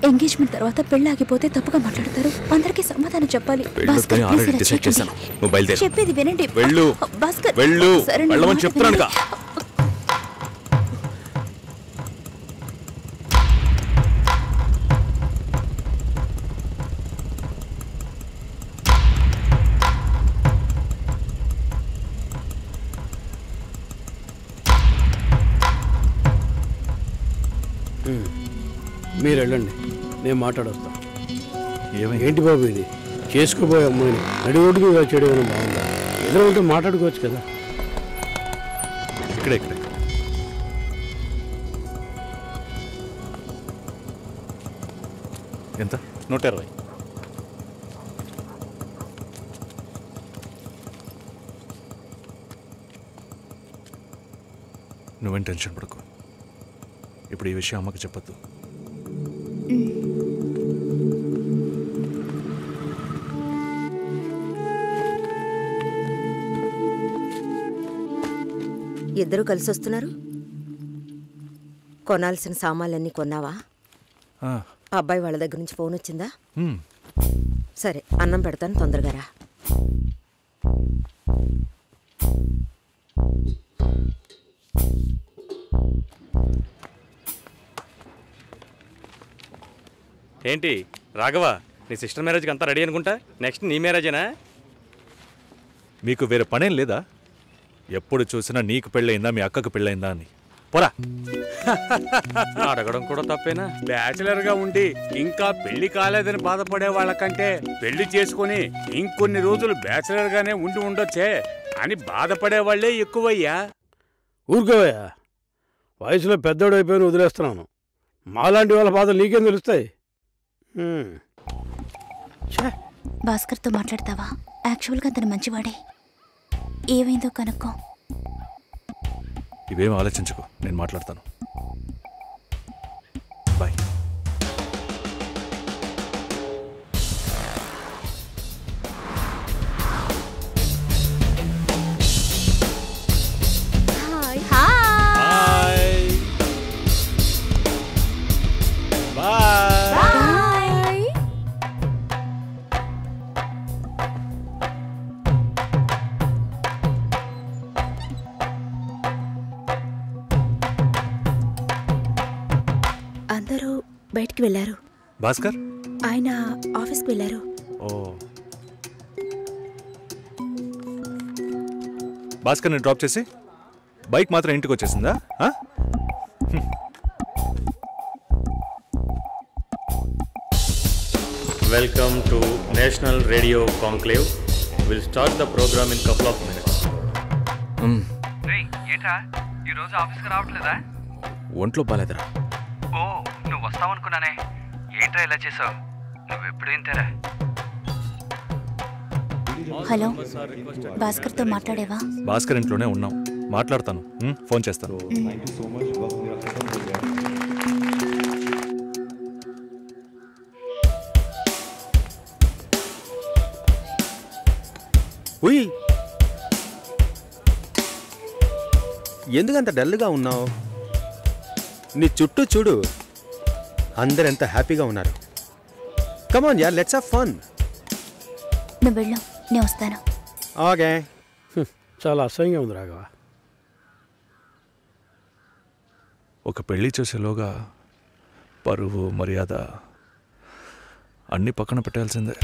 Engagement తర్వాత పెళ్లి ఆగిపోతే తప్పుగా మాట్లాడతారు. అందరికీ సమాధానం చెప్పాలి. చెప్పేది వినండి భాస్కర్. చెప్తున్నానుగా. మీరు వెళ్ళండి, నేను మాట్లాడొస్తా. ఏంటి బాబు ఇది? చేసుకోబోయే అమ్మాయిని నడి ఒడ్డుకు చేయడం ఏమైనా బాగుందా? ఎదురు ఉంటే మాట్లాడుకోవచ్చు కదా. ఇక్కడే ఎంత? 120. నువ్వేం టెన్షన్ పడకు. ఇప్పుడు ఈ విషయం అమ్మకి చెప్పొద్దు. ఇద్దరు కలిసి వస్తున్నారు. కొనాల్సిన సామాన్లన్నీ కొన్నావా? అబ్బాయి వాళ్ళ దగ్గర నుంచి ఫోన్ వచ్చిందా? సరే, అన్నం పెడతాను, తొందరగా రా. ఏంటి రాఘవ, నీ సిస్టర్ మ్యారేజ్కి అంతా రెడీ అనుకుంటా? నెక్స్ట్ నీ మ్యారేజేనా? మీకు వేరే పనేం లేదా? ఎప్పుడు చూసినా నీకు పెళ్ళయిందా, మీ అక్కకు పెళ్ళయిందా అని. పోరా. అడగడం కూడా తప్పేనా? బ్యాచిలర్గా ఉండి ఇంకా పెళ్లి కాలేదని బాధపడే వాళ్ళకంటే పెళ్లి చేసుకుని ఇంకొన్ని రోజులు బ్యాచిలర్గానే ఉండి ఉండొచ్చే అని బాధపడే వాళ్ళే ఎక్కువయ్యా. ఊరుకోవయ్యా, వయసులో పెద్దోడు అయిపోయి వదిలేస్తున్నాను. మాలాంటి వాళ్ళ బాధలు నీకేం తెలుస్తాయి? భాస్కర్తో మాట్లాడతావా? యాక్చువల్గా అతను మంచివాడే. ఏమైందో కనుక్కో. ఇవేం ఆలోచించుకో, నేను మాట్లాడతాను. బాయ్. అందరూ బయటికి వెళ్ళారు. భాస్కర్ ఆయన ఆఫీస్కి వెళ్ళారు. భాస్కర్ని డ్రాప్ చేసి బైక్ మాత్రం ఇంటికి వచ్చేసిందా? Welcome to national radio conclave. Will start the programme in couple of minutes. ఏంట్రా ఈరోజు ఆఫీస్కి రావట్లేదా? ఒంట్లో బాలేదురా. ఓ, నువ్వు వస్తావనుకున్నానే. ఏంట్రా ఇలా చేసావు? నువ్వు ఎప్పుడు ఇంతేరా? హలో, భాస్కర్తో మాట్లాడేవా? భాస్కర్ ఇంట్లోనే ఉన్నాం, మాట్లాడతాను. ఫోన్ చేస్తాను. ఎందుకంత డల్గా ఉన్నావు? నీ చుట్టూ చూడు, అందరెంత హ్యాపీగా ఉన్నారు. కమ్ ఆన్ యార్, లెట్స్ హావ్ ఫన్. నువ్వు వెళ్ళు, నేను వస్తాను. ఓకే. చాలా అసహ్యంగా ఉంది రాఘవ. ఒక పెళ్లి చేసేలోగా పరువు మర్యాద అన్నీ పక్కన పెట్టాల్సిందే.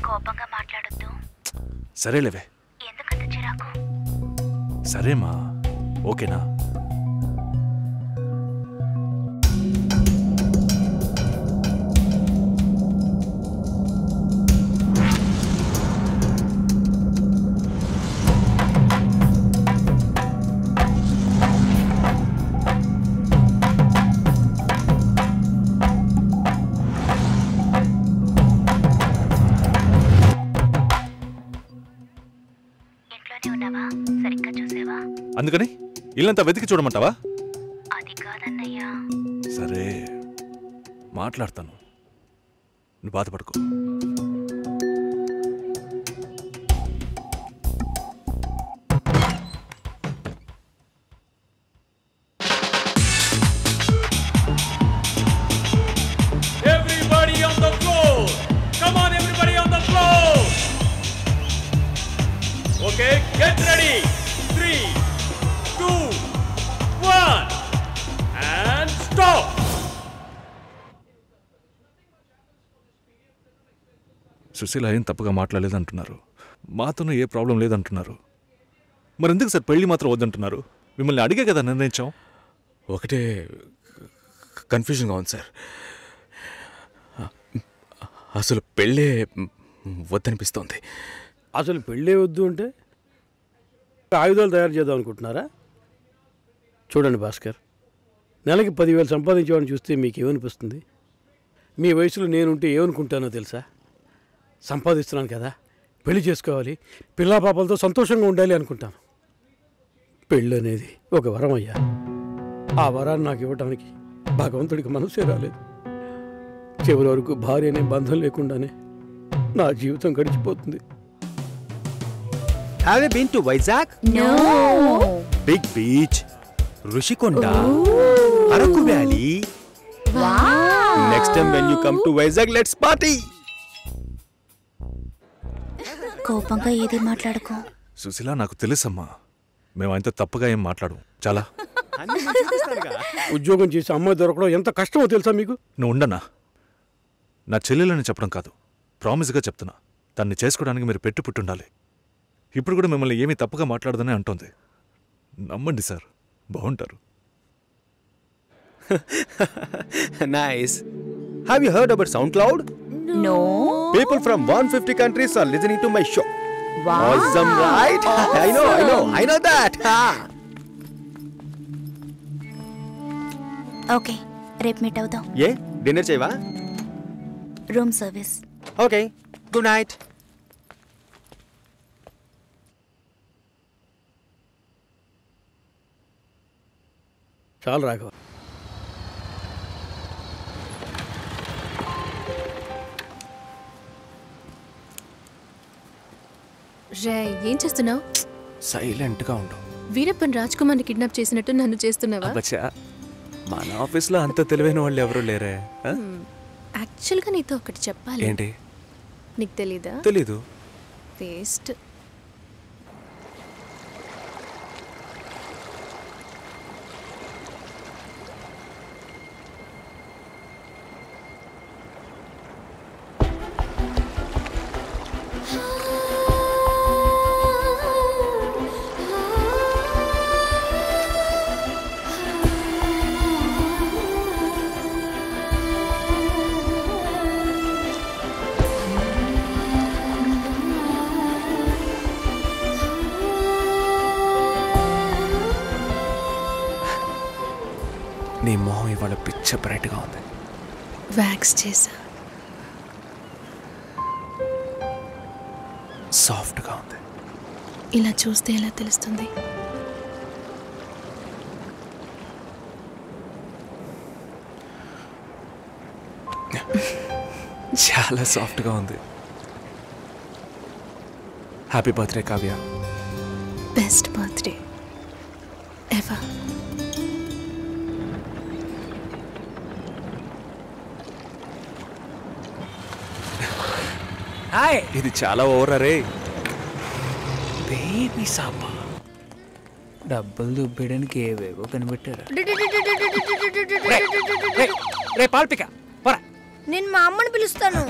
కోపంగా మాట్లాడొద్దు. సరేలేవే. ఎందుకంత చిరాకు? సరేమా, ఓకేనా? అందుకని ఇల్లంతా వెతికి చూడమంటావా? అది కాదన్నయ్యా. సరే, మాట్లాడతాను, నువ్వు బాధపడుకో. సుశీల ఏం తప్పుగా మాట్లాడలేదంటున్నారు, మాతోనూ ఏ ప్రాబ్లం లేదంటున్నారు. మరి ఎందుకు సార్ పెళ్లి మాత్రం వద్దంటున్నారు? మిమ్మల్ని అడిగే కదా నిర్ణయించాం. ఒకటే కన్ఫ్యూజన్గా ఉంది సార్. అసలు పెళ్ళే వద్దనిపిస్తోంది. అసలు పెళ్ళే వద్దు అంటే ఆయుధాలు తయారు చేద్దాం అనుకుంటున్నారా? చూడండి భాస్కర్, నెలకి 10,000 సంపాదించేవాడిని చూస్తే మీకు ఏమనిపిస్తుంది? మీ వయసులో నేనుంటే ఏమనుకుంటానో తెలుసా? సంపాదిస్తున్నాను కదా, పెళ్లి చేసుకోవాలి, పిల్లా పాపలతో సంతోషంగా ఉండాలి అనుకుంటాను. పెళ్ళి అనేది ఒక వరం అయ్యా. ఆ వరాన్ని నాకు ఇవ్వడానికి భగవంతుడికి మనసే రాలేదు. చివరి వరకు భార్య అనే బంధం లేకుండానే నా జీవితం గడిచిపోతుంది. Have you been to Vizag? No. Big beach, Rushikonda, Araku Valley. Wow. Next time when you come to Vizag, let's party. కోపంగా ఏది మాట్లాడుకో. సుశీల, నాకు తెలుసమ్మా, మేము ఆయనతో తప్పుగా ఏం మాట్లాడు. చాలా ఉద్యోగం చేసి అమ్మాయి దొరకడం ఎంత కష్టమో తెలుసా మీకు? నువ్వు ఉండనా? నా చెల్లెలని చెప్పడం కాదు, ప్రామిస్గా చెప్తున్నా, తన్ని చేసుకోవడానికి మీరు పెట్టుపుట్టుండాలి. ఇప్పుడు కూడా మిమ్మల్ని ఏమీ తప్పుగా మాట్లాడదని అంటోంది. నమ్మండి సార్, బాగుంటారు. Nice. Have you heard about SoundCloud? No. People from 150 countries are listening to my show. Wow. Awesome, right? I know that. Okay, రేపు మీట్ అవుదాం. ఏ డిన్నర్ చేయవా? Room service. Okay, good night. చాలు రాఘవ. రే, ఏం చేస్తున్నావు? సైలెంట్గా ఉండు. వీరప్పన్ రాజ్ కుమార్ని కిడ్నాప్ చేసినట్టు నన్ను చేస్తున్నావా? బచ్చా, మన ఆఫీస్లో అంత తెలివైన వాళ్ళు ఎవరు లేరే. యాక్చువల్గా నీతో ఒకటి చెప్పాలి. ఏంటి? నీకు తెలీదా? తెలీదు. వేస్ట్. నీ మొహం ఇవాళ పిచ్చ బ్రైట్గా ఉంది. వ్యాక్స్ చేసా. సాఫ్ట్గా ఉంది. ఇలా చూస్తే ఎలా తెలుస్తుంది? చాలా సాఫ్ట్గా ఉంది. Happy birthday Kavya. Best birthday ever. ఇది చాలా ఓవర్ రే. బేబీ సాపా డబ్బులు దుబ్బేయడానికి ఏవేవో కనిపెట్టారు. రే పాల్పిక పోరా. నేను మా అమ్మని పిలుస్తాను.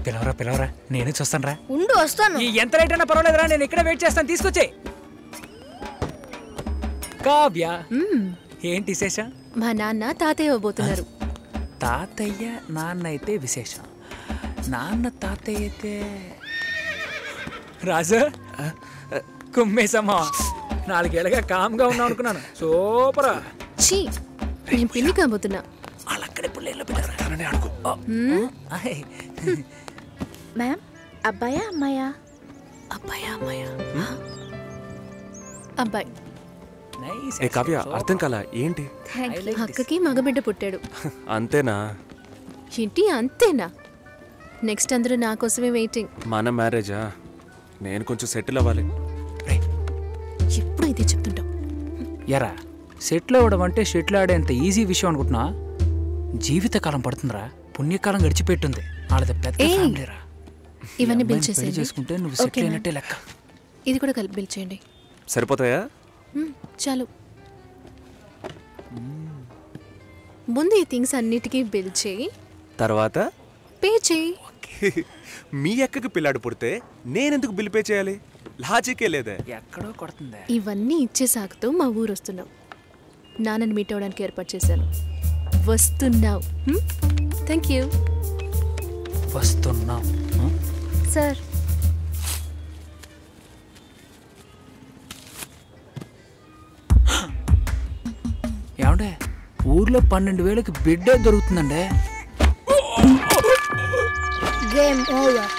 పిలవరా పిలవరా, నేను చూస్తాను రా. ఉండు వస్తాను. ఎంత రేట్ అయినా పర్వాలేదురా, నేను ఇక్కడే వెయిట్ చేస్తాను. తీసుకొచ్చే. కావ్య, ఏంటి విశేషం? మా నాన్న తాతయ్య అవ్వబోతున్నారు. తాతయ్య నాన్న అయితే విశేషం, నాన్న తాతయ్య అయితే రాజు కుమ్మేసమ్మా. 4 ఏళ్ళగా కామ్గా ఉన్నావు అనుకున్నాను. సూపరా. చీ, నేను పెళ్లి కాబోతున్నా. వాళ్ళక్కడే పుల్లేళ్ళు పెట్టారని అడుగు. మ్యామ్, అబ్బాయా అమ్మాయా? అబ్బాయా అమ్మాయా? అబ్బాయి. ఏ కావ్య, అర్థం కాలా ఏంటి? అక్కకి మగబిడ్డ పుట్టాడు. అంతేనా? ఏంటి అంతేనా? నెక్స్ట్ అందరూ నా కోసమే వెయిటింగ్. మన మ్యారేజా? నేను కొంచెం సెటిల్ అవ్వాలి. ఎప్పుడు ఇదే చెప్తుంటాం. ఎరా, సెటిల్ అవ్వడం అంటే షెటిల్ ఆడేంత ఈజీ విషయం అనుకుంటున్నా? జీవితకాలం పడుతుందిరా. పుణ్యకాలం గడిచిపెట్టుంది. వాళ్ళది పెద్ద ఫ్యామిలీరా. ఇవన్నీ బిల్ చేసేయండి. చేసుకుంటే నువ్వు సెటిల్ అయినట్టే లెక్క. ఇది కూడా కలిపి బిల్ చేయండి. సరిపోతాయా? చాలు. ముందు ఈ థింగ్స్ అన్నిటికీ బిల్ చేయి, తర్వాత పే చేయి. మీ అక్కకి పిల్లాడు పుడితే నేనెందుకు బిల్ పే చేయాలి? లాజికే లేదే. ఎక్కడో కొడుతుంది. ఇవన్నీ ఇచ్చే సాకుతో మా ఊరు వస్తున్నావు. నాన్నని మీట్ అవడానికి ఏర్పాటు చేశాను. వస్తున్నావు. Thank you. వస్తున్నావు సార్. ఏమండే ఊర్లో 12,000కి బిడ్డే దొరుకుతుందండే. Game over.